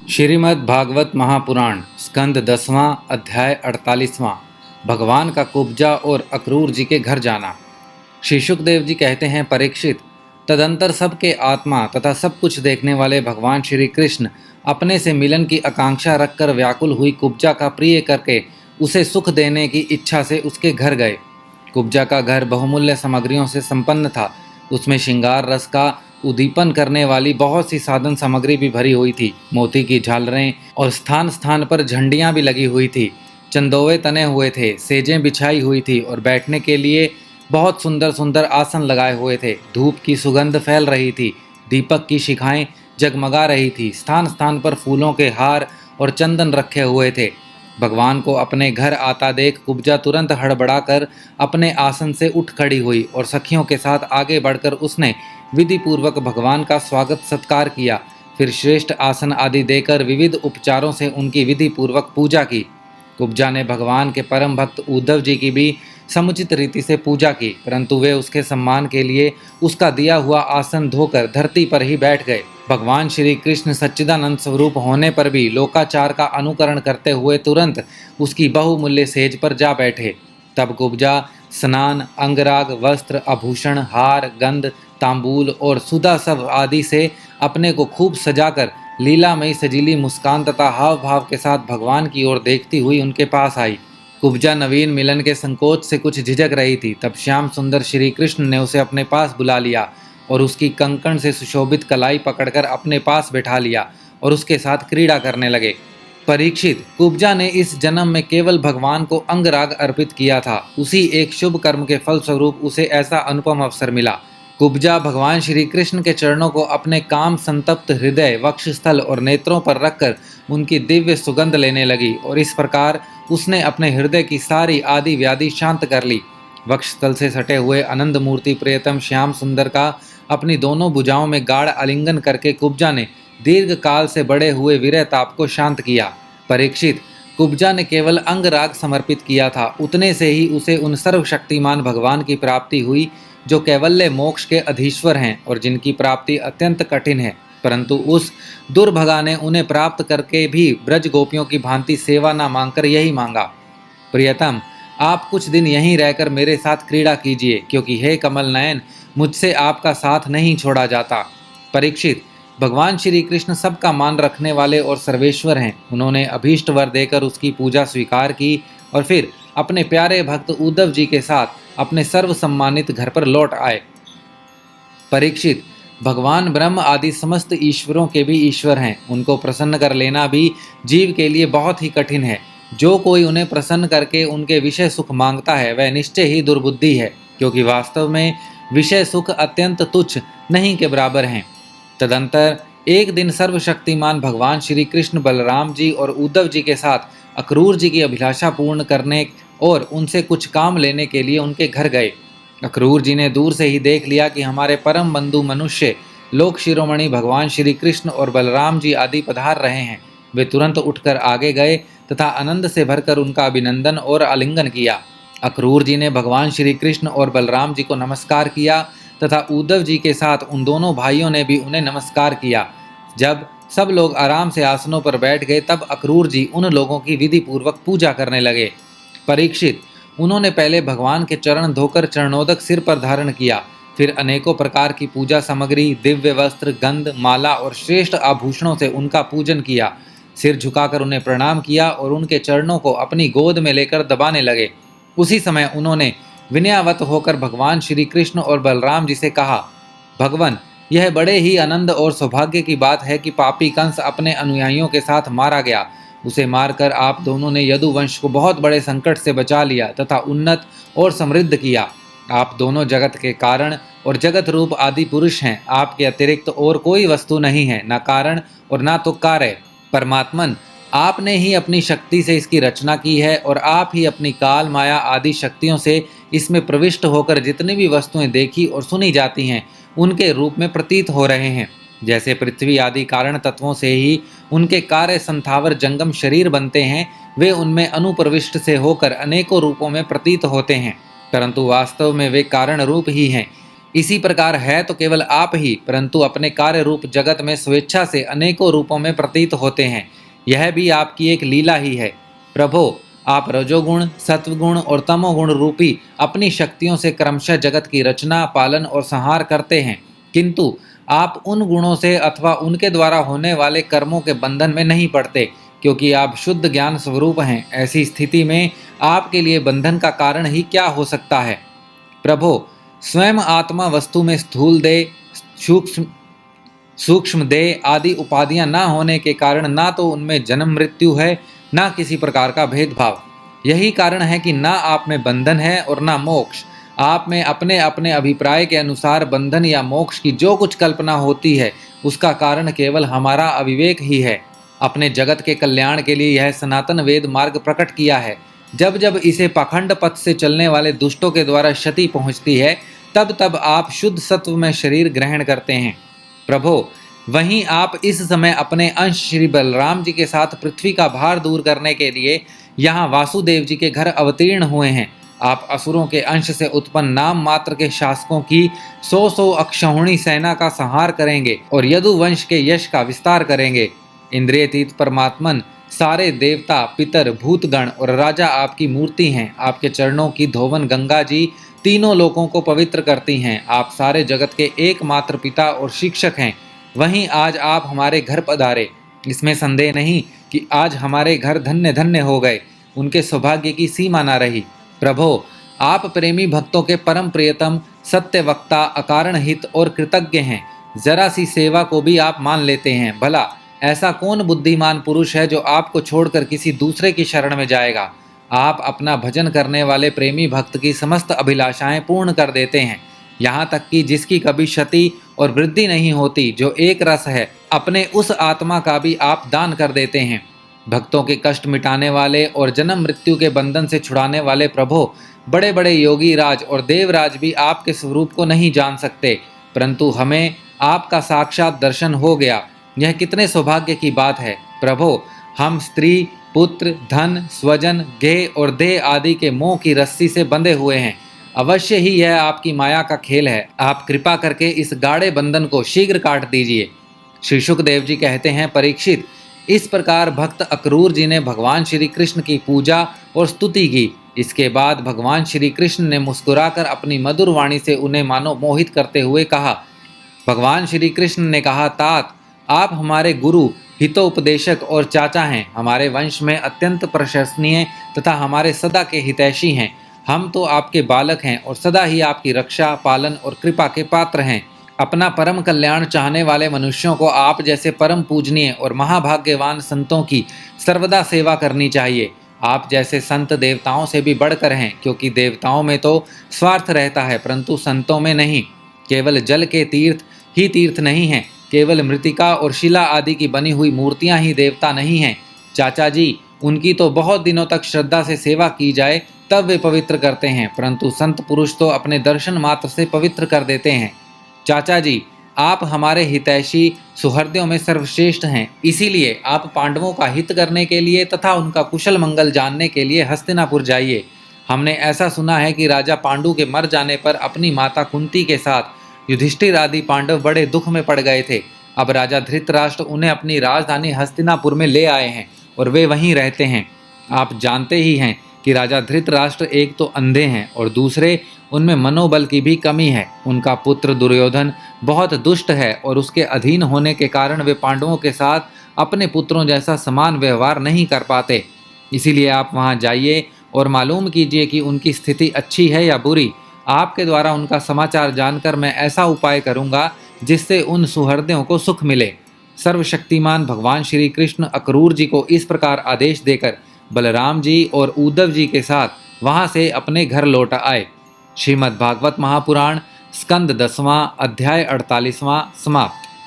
श्रीमद् भागवत महापुराण स्कंद 10वां अध्याय 48वां। भगवान का कुब्जा और अक्रूर जी के घर जाना। श्री शुकदेव जी कहते हैं, परीक्षित, तदंतर सबके आत्मा तथा सब कुछ देखने वाले भगवान श्री कृष्ण अपने से मिलन की आकांक्षा रखकर व्याकुल हुई कुब्जा का प्रिय करके उसे सुख देने की इच्छा से उसके घर गए। कुब्जा का घर बहुमूल्य सामग्रियों से संपन्न था। उसमें श्रृंगार रस का उद्दीपन करने वाली बहुत सी साधन सामग्री भी भरी हुई थी। मोती की झालरें और स्थान स्थान पर झंडियां भी लगी हुई थी। चंदोवे तने हुए थे, सेजें बिछाई हुई थी और बैठने के लिए बहुत सुंदर सुंदर आसन लगाए हुए थे। धूप की सुगंध फैल रही थी, दीपक की शिखाएं जगमगा रही थी। स्थान स्थान पर फूलों के हार और चंदन रखे हुए थे। भगवान को अपने घर आता देख कुब्जा तुरंत हड़बड़ाकर अपने आसन से उठ खड़ी हुई और सखियों के साथ आगे बढ़कर उसने विधि पूर्वक भगवान का स्वागत सत्कार किया। फिर श्रेष्ठ आसन आदि देकर विविध उपचारों से उनकी विधि पूर्वक पूजा की। कुब्जा ने भगवान के परम भक्त उद्धव जी की भी समुचित रीति से पूजा की, परंतु वे उसके सम्मान के लिए उसका दिया हुआ आसन धोकर धरती पर ही बैठ गए। भगवान श्री कृष्ण सच्चिदानंद स्वरूप होने पर भी लोकाचार का अनुकरण करते हुए तुरंत उसकी बहुमूल्य सेज पर जा बैठे। तब कुब्जा स्नान, अंगराग, वस्त्र, आभूषण, हार, गंध, तांबूल और सुधा सब आदि से अपने को खूब सजाकर लीलामयी सजीली मुस्कान तथा हाव भाव के साथ भगवान की ओर देखती हुई उनके पास आई। कुब्जा नवीन मिलन के संकोच से कुछ झिझक रही थी। तब श्याम सुंदर श्री कृष्ण ने उसे अपने पास बुला लिया और उसकी कंकण से सुशोभित कलाई पकड़कर अपने पास बैठा लिया और उसके साथ क्रीड़ा करने लगे। परीक्षित, कुब्जा ने इस जन्म में केवल भगवान को अंगराग अर्पित किया था। उसी एक शुभ कर्म के फलस्वरूप उसे ऐसा अनुपम अवसर मिला। कुब्जा भगवान श्री कृष्ण के चरणों को अपने काम संतप्त हृदय, वक्षस्थल और नेत्रों पर रखकर उनकी दिव्य सुगंध लेने लगी और इस प्रकार उसने अपने हृदय की सारी आदि व्याधि शांत कर ली। वक्षस्थल से सटे हुए आनंद मूर्ति प्रियतम श्याम सुंदर का अपनी दोनों भुजाओं में गाढ़ आलिंगन करके कुब्जा ने दीर्घ काल से बढ़े हुए विरह ताप को शांत किया। परीक्षित, कुब्जा ने केवल अंगराग समर्पित किया था, उतने से ही उसे उन सर्वशक्तिमान भगवान की प्राप्ति हुई जो कैवल्य मोक्ष के अधीश्वर हैं और जिनकी प्राप्ति अत्यंत कठिन है, परंतु उस दुर्भगा ने उन्हें प्राप्त करके भी ब्रज गोपियों की भांति सेवा न मांगकर यही मांगा, प्रियतम, आप कुछ दिन यहीं रहकर मेरे साथ क्रीड़ा कीजिए, क्योंकि हे कमल नयन, मुझसे आपका साथ नहीं छोड़ा जाता। परीक्षित, भगवान श्री कृष्ण सबका मान रखने वाले और सर्वेश्वर हैं। उन्होंने अभीष्ट वर देकर उसकी पूजा स्वीकार की और फिर अपने प्यारे भक्त उद्धव जी के साथ अपने सर्व सम्मानित घर पर लौट आए। परीक्षित, भगवान ब्रह्म आदि समस्त ईश्वरों के भी ईश्वर हैं। उनको प्रसन्न कर लेना भी जीव के लिए बहुत ही कठिन है। जो कोई उन्हें प्रसन्न करके उनके विषय सुख मांगता है वह निश्चय ही दुर्बुद्धि है, क्योंकि वास्तव में विषय सुख अत्यंत तुच्छ नहीं के बराबर हैं। तदंतर एक दिन सर्वशक्तिमान भगवान श्री कृष्ण बलराम जी और उद्धव जी के साथ अक्रूर जी की अभिलाषा पूर्ण करने और उनसे कुछ काम लेने के लिए उनके घर गए। अक्रूर जी ने दूर से ही देख लिया कि हमारे परम बंधु मनुष्य लोक शिरोमणि भगवान श्री कृष्ण और बलराम जी आदि पधार रहे हैं। वे तुरंत उठकर आगे गए तथा आनंद से भरकर उनका अभिनंदन और आलिंगन किया। अक्रूर जी ने भगवान श्री कृष्ण और बलराम जी को नमस्कार किया तथा उद्धव जी के साथ उन दोनों भाइयों ने भी उन्हें नमस्कार किया। जब सब लोग आराम से आसनों पर बैठ गए तब अक्रूर जी उन लोगों की विधि पूर्वक पूजा करने लगे। परीक्षित, उन्होंने पहले भगवान के चरण धोकर चरणोदक सिर पर धारण किया, फिर अनेकों प्रकार की पूजा सामग्री, दिव्य वस्त्र, गंध, माला और श्रेष्ठ आभूषणों से उनका पूजन किया। सिर झुकाकर उन्हें प्रणाम किया और उनके चरणों को अपनी गोद में लेकर दबाने लगे। उसी समय उन्होंने विनयावत होकर भगवान श्री कृष्ण और बलराम जी से कहा, भगवान, यह बड़े ही आनंद और सौभाग्य की बात है कि पापी कंस अपने अनुयायियों के साथ मारा गया। उसे मारकर आप दोनों ने यदुवंश को बहुत बड़े संकट से बचा लिया तथा उन्नत और समृद्ध किया। आप दोनों जगत के कारण और जगत रूप आदि पुरुष हैं। आपके अतिरिक्त और कोई वस्तु नहीं है, न कारण और न तो कार्य। परमात्मन, आपने ही अपनी शक्ति से इसकी रचना की है और आप ही अपनी काल, माया आदि शक्तियों से इसमें प्रविष्ट होकर जितनी भी वस्तुएं देखी और सुनी जाती हैं उनके रूप में प्रतीत हो रहे हैं। जैसे पृथ्वी आदि कारण तत्वों से ही उनके कार्य संथावर जंगम शरीर बनते हैं, वे उनमें अनुप्रविष्ट से होकर अनेकों रूपों में प्रतीत होते हैं, परंतु वास्तव में वे कारण रूप ही हैं। इसी प्रकार है तो केवल आप ही, परंतु अपने कार्य रूप जगत में स्वेच्छा से अनेकों रूपों में प्रतीत होते हैं। यह भी आपकी एक लीला ही है। प्रभो, आप रजोगुण, सत्वगुण और तमोगुण रूपी अपनी शक्तियों से क्रमशः जगत की रचना, पालन और संहार करते हैं, किंतु आप उन गुणों से अथवा उनके द्वारा होने वाले कर्मों के बंधन में नहीं पड़ते, क्योंकि आप शुद्ध ज्ञान स्वरूप हैं। ऐसी स्थिति में आपके लिए बंधन का कारण ही क्या हो सकता है। प्रभो, स्वयं आत्मा वस्तु में स्थूल देह, सूक्ष्म देह आदि उपाधियां न होने के कारण ना तो उनमें जन्म मृत्यु है, ना किसी प्रकार का भेदभाव। यही कारण है कि ना आप में बंधन है और ना मोक्ष। आप में अपने अपने अभिप्राय के अनुसार बंधन या मोक्ष की जो कुछ कल्पना होती है, उसका कारण केवल हमारा अविवेक ही है। अपने जगत के कल्याण के लिए यह सनातन वेद मार्ग प्रकट किया है। जब जब इसे पाखंड पथ से चलने वाले दुष्टों के द्वारा क्षति पहुंचती है, तब तब आप शुद्ध सत्व में शरीर ग्रहण करते हैं। प्रभो, वहीं आप इस समय अपने अंश श्री बलराम जी के साथ पृथ्वी का भार दूर करने के लिए यहाँ वासुदेव जी के घर अवतीर्ण हुए हैं। आप असुरों के अंश से उत्पन्न नाम मात्र के शासकों की 100 अक्षौहिणी सेना का संहार करेंगे और यदु वंश के यश का विस्तार करेंगे। इंद्रियतीत परमात्मन, सारे देवता, पितर, भूतगण और राजा आपकी मूर्ति हैं। आपके चरणों की धोवन गंगा जी तीनों लोकों को पवित्र करती हैं। आप सारे जगत के एकमात्र पिता और शिक्षक हैं। वहीं आज आप हमारे घर पधारे, इसमें संदेह नहीं कि आज हमारे घर धन्य धन्य हो गए। उनके सौभाग्य की सीमा न रही। प्रभो, आप प्रेमी भक्तों के परम प्रियतम, सत्य वक्ता, अकारण हित और कृतज्ञ हैं। जरा सी सेवा को भी आप मान लेते हैं। भला ऐसा कौन बुद्धिमान पुरुष है जो आपको छोड़कर किसी दूसरे की शरण में जाएगा। आप अपना भजन करने वाले प्रेमी भक्त की समस्त अभिलाषाएं पूर्ण कर देते हैं, यहाँ तक कि जिसकी कभी क्षति और वृद्धि नहीं होती, जो एक रस है, अपने उस आत्मा का भी आप दान कर देते हैं। भक्तों के कष्ट मिटाने वाले और जन्म मृत्यु के बंधन से छुड़ाने वाले प्रभो, बड़े बड़े योगी राज और देवराज भी आपके स्वरूप को नहीं जान सकते, परंतु हमें आपका साक्षात दर्शन हो गया। यह कितने सौभाग्य की बात है। प्रभो, हम स्त्री, पुत्र, धन, स्वजन, गेह और देह आदि के मोह की रस्सी से बंधे हुए हैं। अवश्य ही यह आपकी माया का खेल है। आप कृपा करके इस गाढ़े बंधन को शीघ्र काट दीजिए। श्री शुकदेव जी कहते हैं, परीक्षित, इस प्रकार भक्त अक्रूर जी ने भगवान श्री कृष्ण की पूजा और स्तुति की। इसके बाद भगवान श्री कृष्ण ने मुस्कुराकर अपनी मधुर वाणी से उन्हें मानो मोहित करते हुए कहा। भगवान श्री कृष्ण ने कहा, तात, आप हमारे गुरु, हितोपदेशक और चाचा हैं। हमारे वंश में अत्यंत प्रशंसनीय तथा हमारे सदा के हितैषी हैं। हम तो आपके बालक हैं और सदा ही आपकी रक्षा, पालन और कृपा के पात्र हैं। अपना परम कल्याण चाहने वाले मनुष्यों को आप जैसे परम पूजनीय और महाभाग्यवान संतों की सर्वदा सेवा करनी चाहिए। आप जैसे संत देवताओं से भी बढ़कर हैं, क्योंकि देवताओं में तो स्वार्थ रहता है, परंतु संतों में नहीं। केवल जल के तीर्थ ही तीर्थ नहीं हैं, केवल मृतिका और शिला आदि की बनी हुई मूर्तियां ही देवता नहीं हैं। चाचा जी, उनकी तो बहुत दिनों तक श्रद्धा से सेवा की जाए तब वे पवित्र करते हैं, परंतु संत पुरुष तो अपने दर्शन मात्र से पवित्र कर देते हैं। चाचा जी, आप हमारे हितैषी सुहृदयों में सर्वश्रेष्ठ हैं। इसीलिए आप पांडवों का हित करने के लिए तथा उनका कुशल मंगल जानने के लिए हस्तिनापुर जाइए। हमने ऐसा सुना है कि राजा पांडु के मर जाने पर अपनी माता कुंती के साथ युधिष्ठिर आदि पांडव बड़े दुख में पड़ गए थे। अब राजा धृतराष्ट्र उन्हें अपनी राजधानी हस्तिनापुर में ले आए हैं और वे वहीं रहते हैं। आप जानते ही हैं कि राजा धृतराष्ट्र एक तो अंधे हैं और दूसरे उनमें मनोबल की भी कमी है। उनका पुत्र दुर्योधन बहुत दुष्ट है और उसके अधीन होने के कारण वे पांडवों के साथ अपने पुत्रों जैसा समान व्यवहार नहीं कर पाते। इसीलिए आप वहां जाइए और मालूम कीजिए कि उनकी स्थिति अच्छी है या बुरी। आपके द्वारा उनका समाचार जानकर मैं ऐसा उपाय करूंगा जिससे उन सुहृदयों को सुख मिले। सर्वशक्तिमान भगवान श्री कृष्ण अक्रूर जी को इस प्रकार आदेश देकर बलराम जी और उद्धव जी के साथ वहां से अपने घर लौट आए। श्रीमद्भागवत महापुराण स्कंद 10वां अध्याय 48वां समाप्त।